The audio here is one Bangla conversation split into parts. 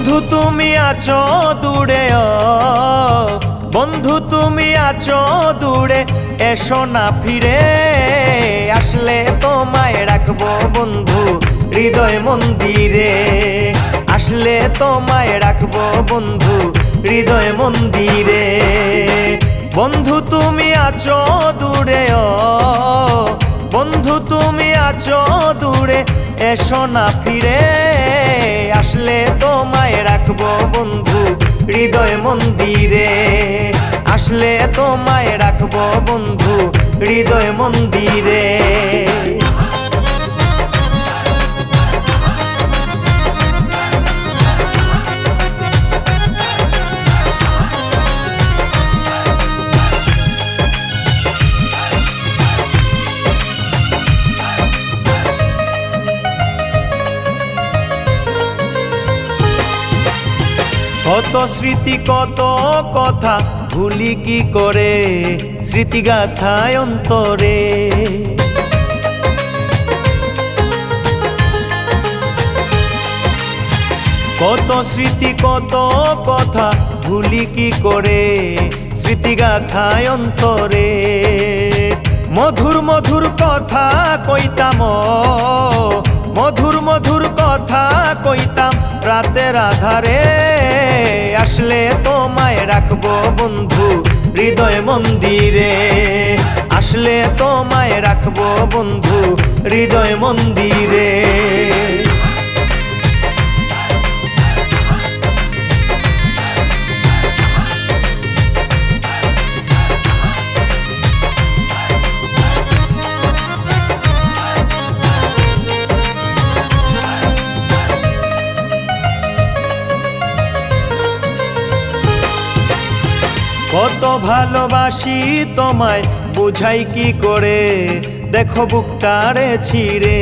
বন্ধু তুমি আছো দূরে, বন্ধু তুমি আছো দূরে, এসো না ফিরে। আসলে তোমায় রাখবো বন্ধু হৃদয় মন্দিরে, আসলে তোমায় রাখবো বন্ধু হৃদয় মন্দিরে। বন্ধু তুমি আছো দূরে, বন্ধু তুমি আছো দূরে, এসো না ফিরে। আসলে তোমায় রাখবো বন্ধু হৃদয় মন্দিরে, আসলে তোমায় রাখবো বন্ধু হৃদয় মন্দিরে। কত স্মৃতি কত কথা ভুলি কি করে, স্মৃতিগাথায় অন্তরে। কত স্মৃতি কত কথা ভুলি কি করে, স্মৃতিগাথায় অন্তরে। মধুর মধুর কথা কইতাম, মধুর মধুর কথা কইতাম রাতের আধারে। আসলে তোমায় রাখবো বন্ধু হৃদয় মন্দিরে, আসলে তোমায় রাখবো বন্ধু হৃদয় মন্দিরে। কত ভালোবাসি তোমায় বুঝাই কি করে, দেখো বুকটারে ছিঁড়ে।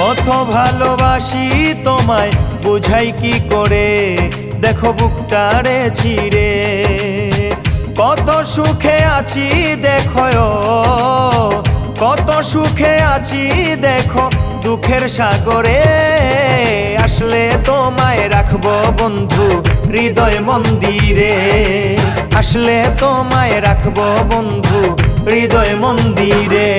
কত ভালোবাসি তোমায় বুঝাই কি করে, দেখো বুকটারে ছিঁড়ে। কত সুখে আছি দেখো, কত সুখে আছি দেখো দুঃখের সাগরে। আসলে তোমায় রাখবো বন্ধু হৃদয় মন্দিরে, আসলে তোমায় রাখবো বন্ধু হৃদয় মন্দিরে।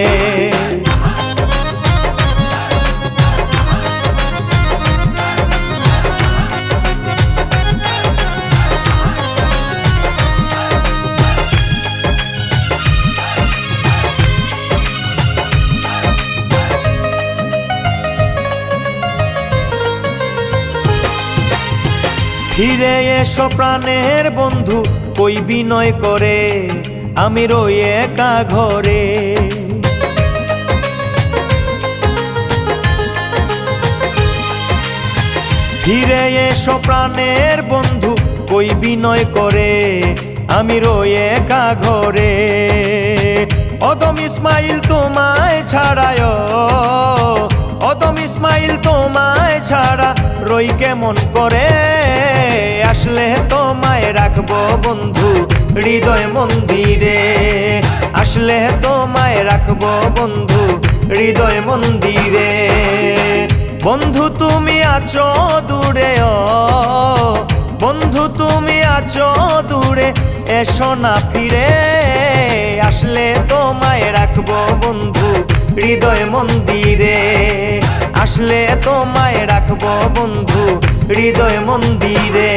ফিরে এসো প্রাণের বন্ধু কই বিনয় করে, আমি রই একা ঘরে। ফিরে এসো প্রাণের বন্ধু কই বিনয় করে, আমি রই একা ঘরে। অদম ইসমাইল তোমায় ছাড়ায়, অদম ইসমাইল তোমায় ছাড়া রই কেমন করে। আসলে তোমায় রাখবো বন্ধু হৃদয় মন্দিরে, আসলে তোমায় রাখবো বন্ধু হৃদয় মন্দিরে। বন্ধু তুমি আছো দূরে, বন্ধু তুমি আছো দূরে, এসো না ফিরে। আসলে তোমায় রাখবো বন্ধু হৃদয় মন্দিরে, আসলে তোমায় রাখবো বন্ধু হৃদয় মন্দিরে।